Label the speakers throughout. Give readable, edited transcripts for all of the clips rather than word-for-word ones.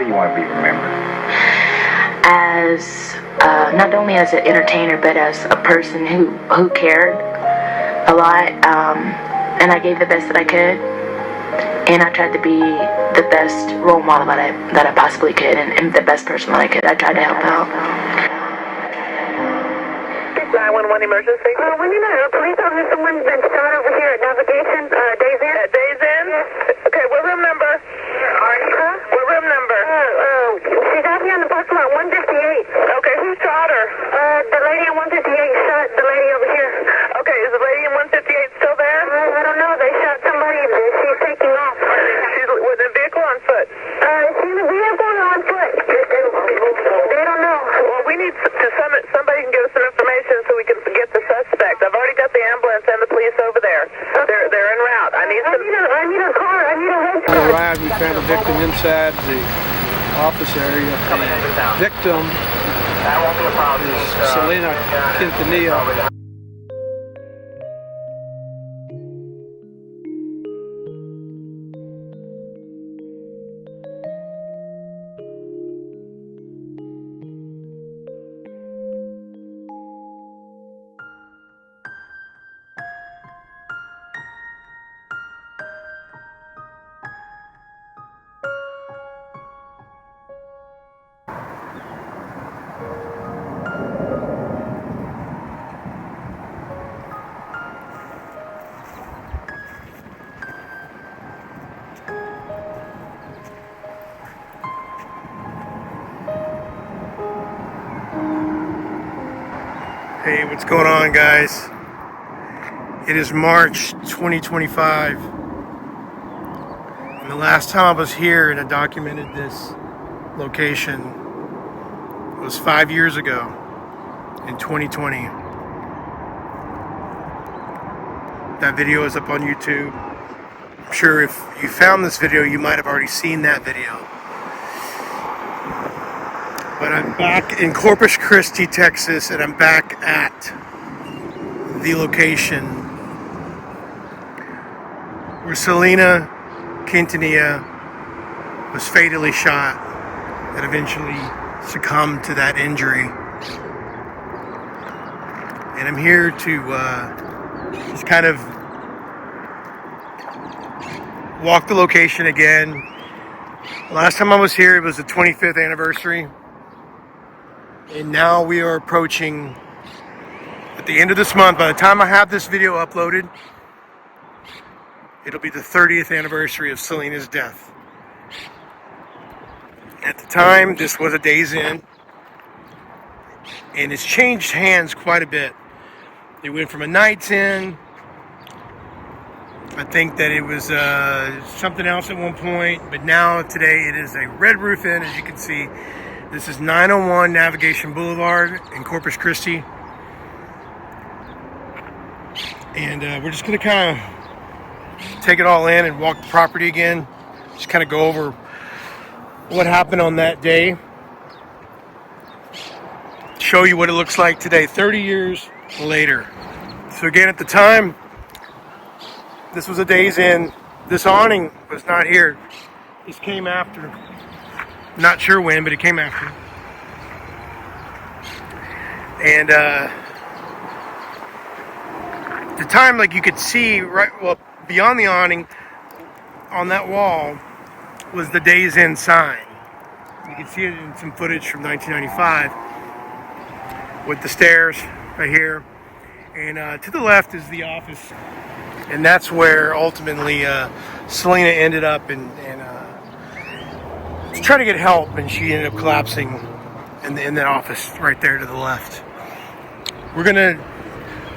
Speaker 1: do you want to be remembered?
Speaker 2: As not only as an entertainer, but as a person who cared a lot, and I gave the best that I could, and I tried to be the best role model that I possibly could, and the best person that I could. I tried to help out.
Speaker 3: 911 emergency. We need a police officer. Someone's been shot over here at Navigation. Days in. Days in. Yes. Okay, what room number? What room number? She's out here on the parking lot, 158. Okay, who shot her? The lady in 158 shot the lady over here. Okay, is the lady in 158 still there? I don't know. They shot somebody. She's taking off. She's with a vehicle on foot. She's in a vehicle on foot. They don't know. Well, we need somebody can give us some information so we can get the suspect. I've already got the ambulance and the police over there. They're en route. I need a car. I need a red car.
Speaker 4: We arrived, we found a victim inside the office area. The victim is Selena'S Quintanilla.
Speaker 5: Hey, what's going on, guys? It is March 2025, and the last time I was here and I documented this location was 5 years ago in 2020. That video is up on YouTube. I'm sure if you found this video, you might have already seen that video. But I'm back in Corpus Christi, Texas, and I'm back at the location where Selena'S Quintanilla was fatally shot and eventually succumbed to that injury. And I'm here to just kind of walk the location again. Last time I was here, it was the 25th anniversary. And now we are approaching, at the end of this month, by the time I have this video uploaded, it'll be the 30th anniversary of Selena'S death. At the time, this was a Days Inn, and it's changed hands quite a bit. It went from a Night's Inn. I think that it was something else at one point, but now today it is a Red Roof Inn, as you can see. This is 901 Navigation Blvd in Corpus Christi. And we're just going to kind of take it all in and walk the property again. Just kind of go over what happened on that day. Show you what it looks like today, 30 years later. So again, at the time, this was a Days Inn. This awning was not here. This came after. Not sure when, but it came after. And the time, like you could see right, well, beyond the awning, on that wall was the Days Inn sign. You can see it in some footage from 1995 with the stairs right here. And to the left is the office, and that's where ultimately Selena ended up and trying to get help, and she ended up collapsing in that office right there to the left.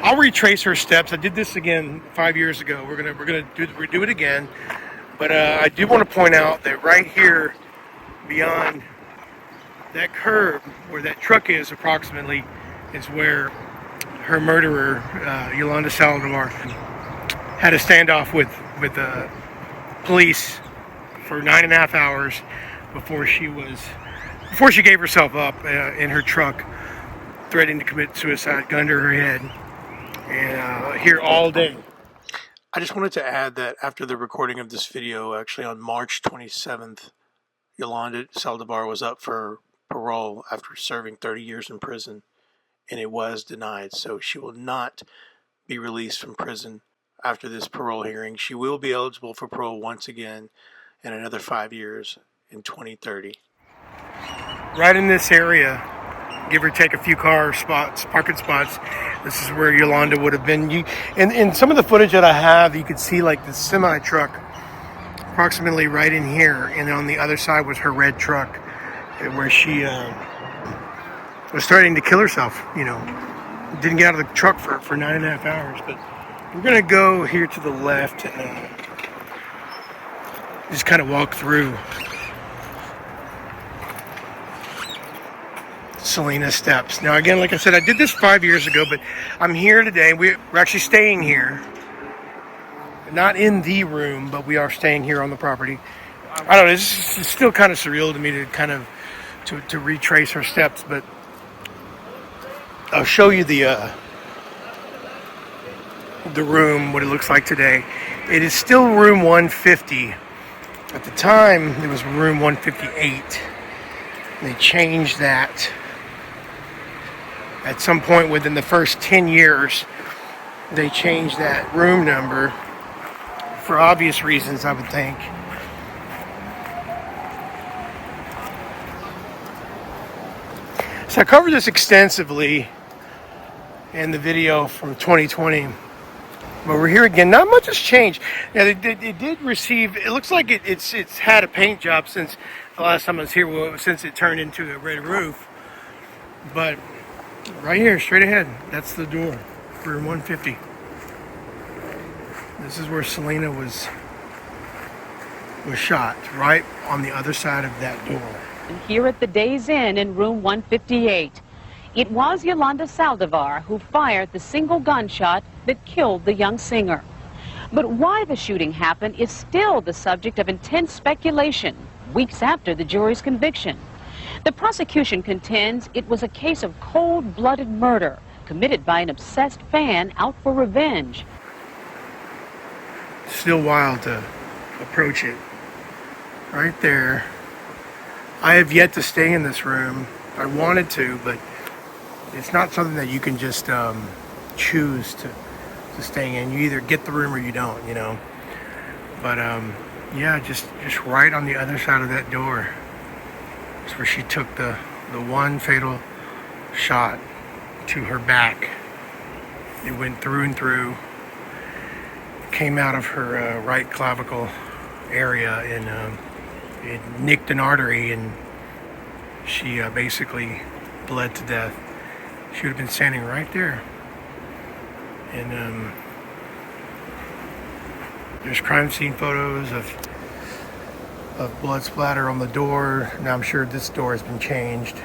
Speaker 5: I'll retrace her steps. I did this again 5 years ago. We're gonna do it again, but I do want to point out that right here, beyond that curb where that truck is, approximately, is where her murderer, Yolanda Salvador, had a standoff with police for 9.5 hours before she gave herself up in her truck, threatening to commit suicide, gun to her head, and here all day. I just wanted to add that after the recording of this video, actually on March 27th, Yolanda Saldivar was up for parole after serving 30 years in prison, and it was denied. So she will not be released from prison after this parole hearing. She will be eligible for parole once again in another 5 years in 2030. Right in this area, give or take a few parking spots, this is where Yolanda would have been. In some of the footage that I have, you could see like the semi truck approximately right in here, and on the other side was her red truck where she was starting to kill herself. Didn't get out of the truck for 9.5 hours. But we're gonna go here to the left and just kind of walk through Selena'S steps. Now again, like I said, I did this 5 years ago, but I'm here today. We're actually staying here. Not in the room, but we are staying here on the property. I don't know, it's still kind of surreal to me to retrace her steps, but I'll show you the room, what it looks like today. It is still room 150. At the time, it was room 158. They changed that at some point within the first 10 years. They changed that room number for obvious reasons, I would think. So I covered this extensively in the video from 2020. But we're here again. Not much has changed. Now, it did receive, it looks like it's had a paint job since the last time I was here, since it turned into a red roof. But right here, straight ahead, that's the door, room 150. This is where Selena was shot, right on the other side of that door.
Speaker 1: Here at the Days Inn in room 158, it was Yolanda Saldivar who fired the single gunshot that killed the young singer. But why the shooting happened is still the subject of intense speculation weeks after the jury's conviction. The prosecution contends it was a case of cold-blooded murder committed by an obsessed fan out for revenge.
Speaker 5: Still wild to approach it. Right there. I have yet to stay in this room. I wanted to, but it's not something that you can just choose to stay in. You either get the room or you don't, But yeah, just right on the other side of that door. That's where she took the one fatal shot to her back. It went through and through. Came out of her right clavicle area, and it nicked an artery, and she basically bled to death. She would have been standing right there. And there's crime scene photos of blood splatter on the door. Now I'm sure this door has been changed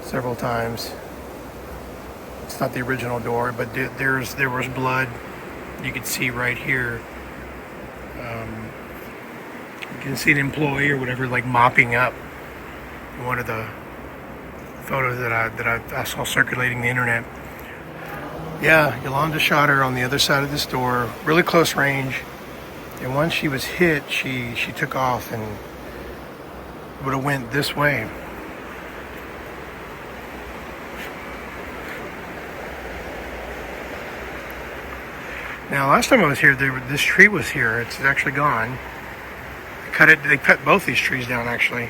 Speaker 5: several times. It's not the original door, but there was blood. You can see right here. You can see an employee or whatever, like mopping up. One of the photos that I saw circulating the internet. Yeah, Yolanda shot her on the other side of this door, really close range. And once she was hit, she took off and would have went this way. Now, last time I was here, this tree was here. It's actually gone. They cut both these trees down, actually.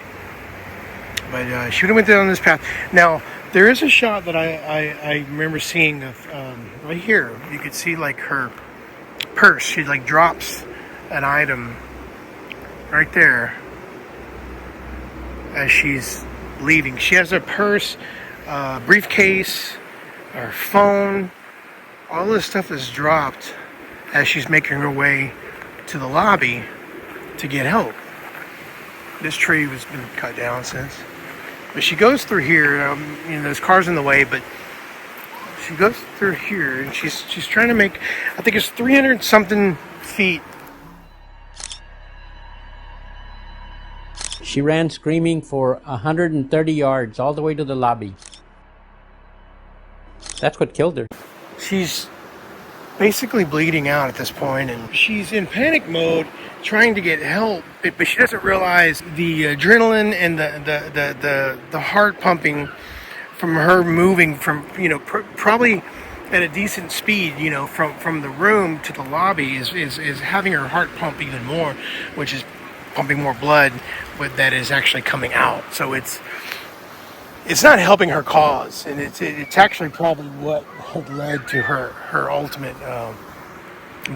Speaker 5: But she would have went down this path. Now, there is a shot that I remember seeing of right here. You could see like her purse. She like drops an item right there as she's leaving. She has a purse, briefcase, her phone. All this stuff is dropped as she's making her way to the lobby to get help. This tree has been cut down since. But she goes through here. There's cars in the way, but she goes through here, and she's trying to make, I think it's 300 something feet.
Speaker 6: She ran screaming for 130 yards all the way to the lobby. That's what killed her.
Speaker 5: She's basically bleeding out at this point, and she's in panic mode trying to get help, but she doesn't realize the adrenaline and the heart pumping from her moving from, probably at a decent speed, from the room to the lobby is having her heart pump even more, which is pumping more blood, but that is actually coming out. So it's not helping her cause, and it's actually probably what had led to her ultimate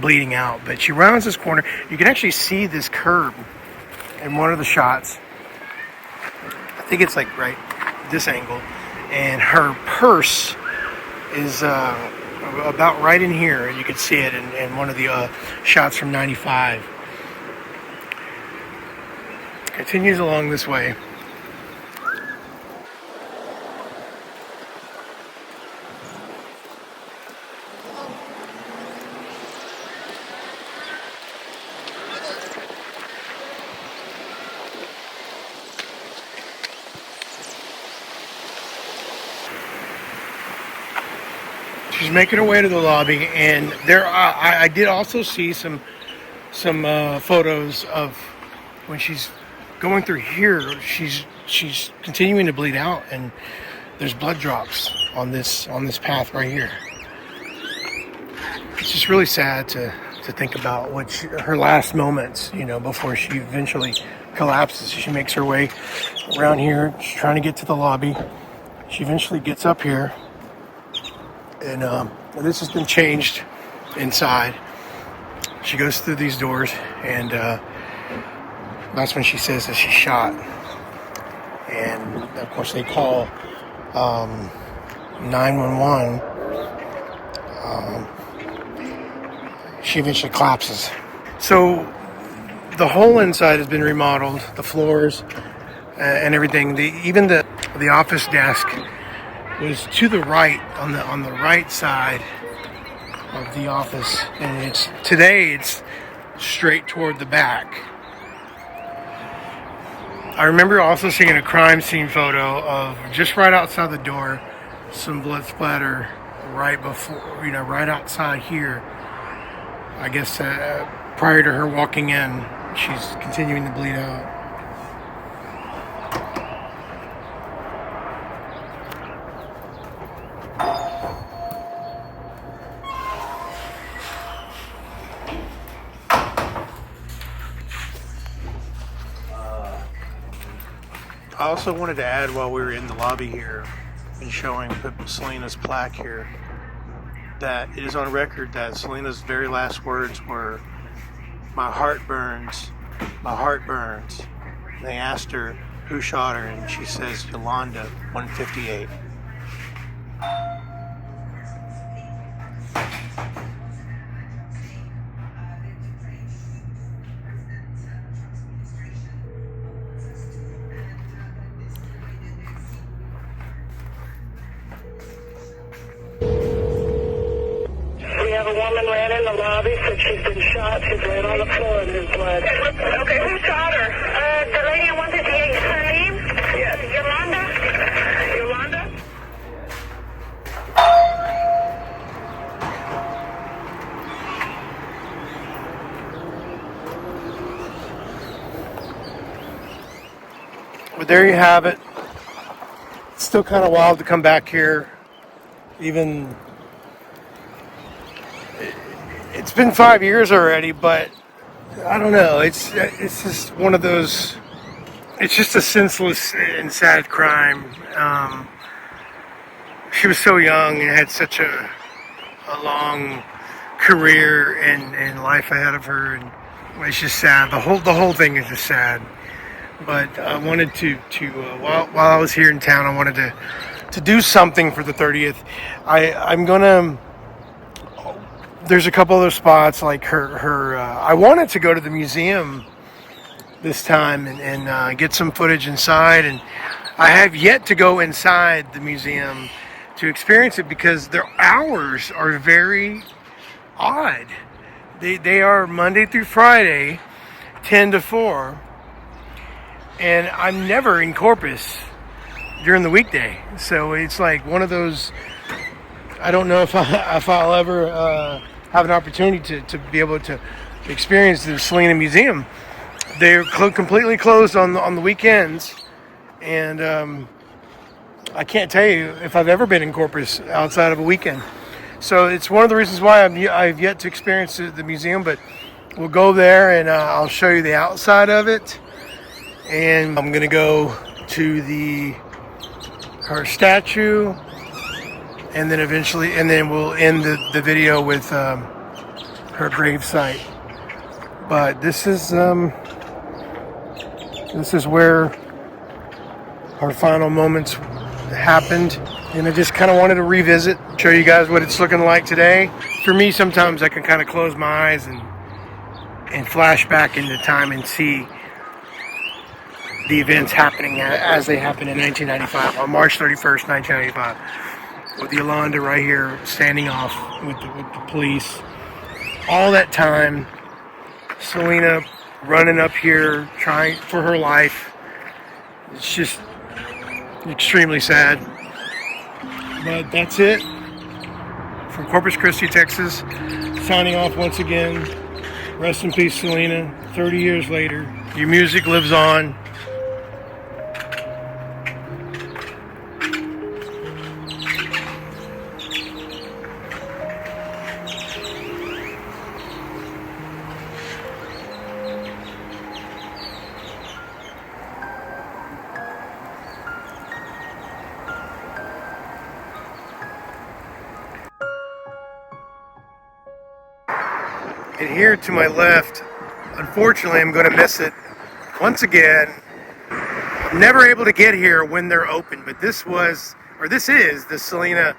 Speaker 5: bleeding out. But she rounds this corner. You can actually see this curb in one of the shots. I think it's like right this angle, and her purse is about right in here, and you can see it in one of the shots from 95. Continues along this way. She's making her way to the lobby, and there I did also see some photos of when she's going through here. She's continuing to bleed out, and there's blood drops on this path right here. It's just really sad to think about her last moments, before she eventually collapses. She makes her way around here. She's trying to get to the lobby. She eventually gets up here. And this has been changed inside. She goes through these doors, and that's when she says that she's shot. And of course, they call 911. She eventually collapses. So the whole inside has been remodeled, the floors and everything. Even the office desk was to the right, on the right side of the office, and today it's straight toward the back. I remember also seeing a crime scene photo of just right outside the door, some blood splatter right before, right outside here. I guess prior to her walking in, she's continuing to bleed out. I also wanted to add, while we were in the lobby here and showing Selena'S plaque here, that it is on record that Selena'S very last words were, "My heart burns, my heart burns." And they asked her who shot her, and she says, "Yolanda, 158.
Speaker 3: We have a woman ran in the lobby, said she's been shot. She's laying on the floor in his blood. Okay, who shot her? The lady at 158, her name? Yes. Yolanda? Yolanda?
Speaker 5: But there you have it. It's still kind of wild to come back here. Even it's been 5 years already, but I don't know. It's just one of those. It's just a senseless and sad crime. She was so young and had such a long career and life ahead of her, and it's just sad. The whole thing is just sad. But I wanted to while I was here in town, I wanted to do something for the 30th. I'm gonna. There's a couple other spots like her. I wanted to go to the museum this time and get some footage inside, and I have yet to go inside the museum to experience it because their hours are very odd. They are Monday through Friday, 10 to 4, and I'm never in Corpus during the weekday, so it's like one of those. I don't know if I'll ever have an opportunity to be able to experience the Selena Museum. They're completely closed on the weekends, and I can't tell you if I've ever been in Corpus outside of a weekend. So it's one of the reasons why I've yet to experience the museum, but we'll go there and I'll show you the outside of it. And I'm gonna go to her statue, and then we'll end the video with her grave site. But this is where our final moments happened, and I just kind of wanted to revisit, show you guys what it's looking like today. For me, sometimes I can kind of close my eyes and flash back into time and see the events happening as they happened in 1995, on March 31st, 1995, with Yolanda right here standing off with the police. All that time, Selena running up here trying for her life. It's just extremely sad. But that's it. From Corpus Christi, Texas, signing off once again. Rest in peace, Selena. 30 years later, your music lives on. And here to my left, unfortunately, I'm going to miss it once again. I'm never able to get here when they're open, but this is the Selena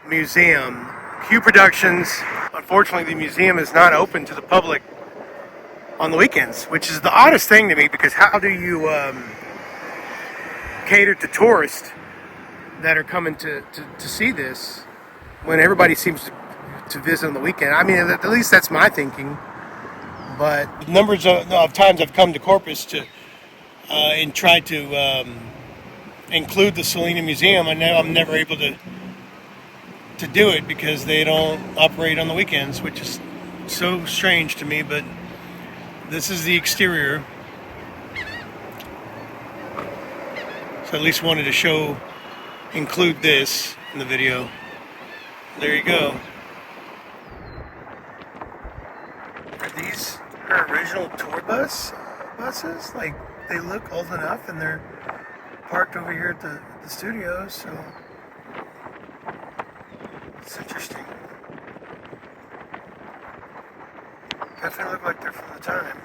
Speaker 5: Museum. Q Productions. Unfortunately, the museum is not open to the public on the weekends, which is the oddest thing to me, because how do you cater to tourists that are coming to see this when everybody seems to visit on the weekend? I mean, at least that's my thinking. But numbers of times I've come to Corpus to and tried to include the Selena Museum, I know I'm never able to do it because they don't operate on the weekends, which is so strange to me. But this is the exterior, so at least wanted to include this in the video. There you go. Are these her original tour buses? Like, they look old enough, and they're parked over here at the studios, so it's interesting. Definitely look like they're from the time.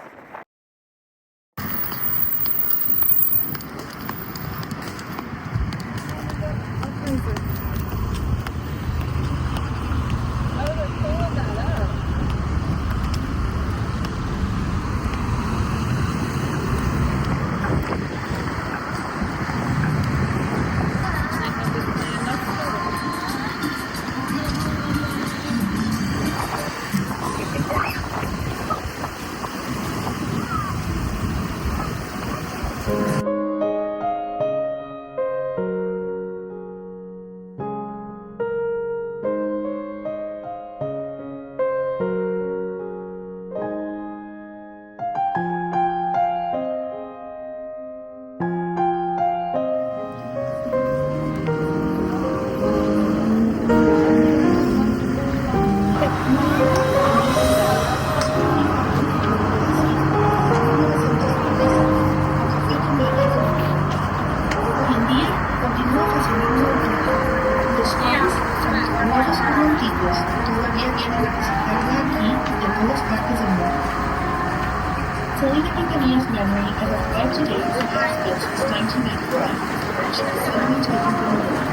Speaker 7: Selena Quintanilla's memory has arrived today with aspects since 1995. She was suddenly taken from the world.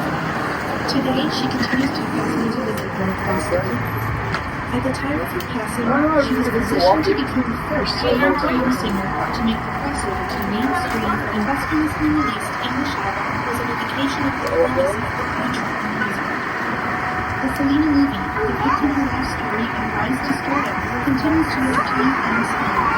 Speaker 7: Today, she continues to fascinate the people across the globe. At the time of her passing, she was positioned to become the first Latin singer to make the crossover to mainstream and posthumously released English album was an indication of the earliest of the country music. The Selena movie, depicting her life story and rise to stardom, continues to entertain and inspire.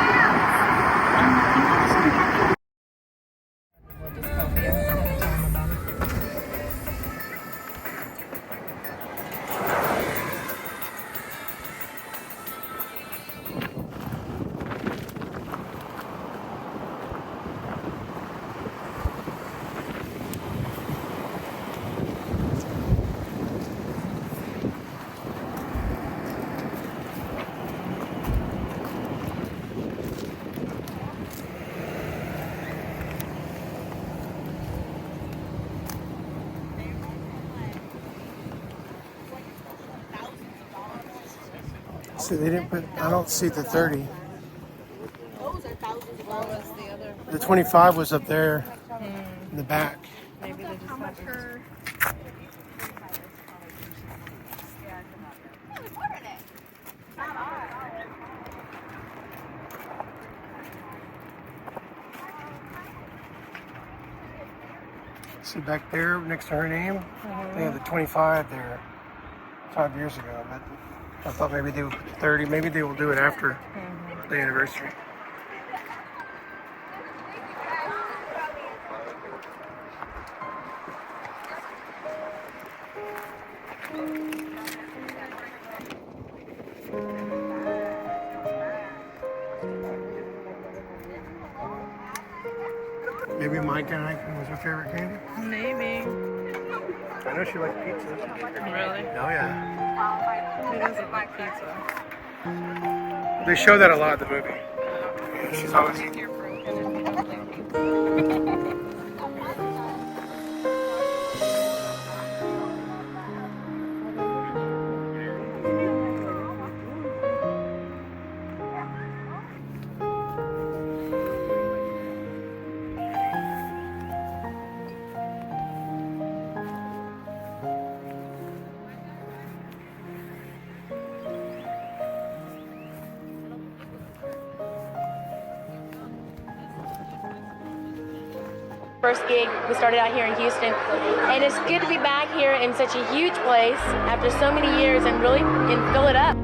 Speaker 5: See, they didn't put, I don't see the 30. The 25 was up there in the back.
Speaker 8: Maybe they just have her.
Speaker 5: See back there next to her name? They have the 25 there 5 years ago, but I thought maybe they would put the 30. Maybe they will do it after the anniversary. Maybe my guy was her favorite candy?
Speaker 8: Maybe.
Speaker 5: I know she liked pizza.
Speaker 8: Really?
Speaker 5: Oh yeah.
Speaker 8: Who doesn't like pizza?
Speaker 5: They show that a lot in the movie. Yeah, she's always...
Speaker 9: First gig, we started out here in Houston, and it's good to be back here in such a huge place after so many years and really fill it up.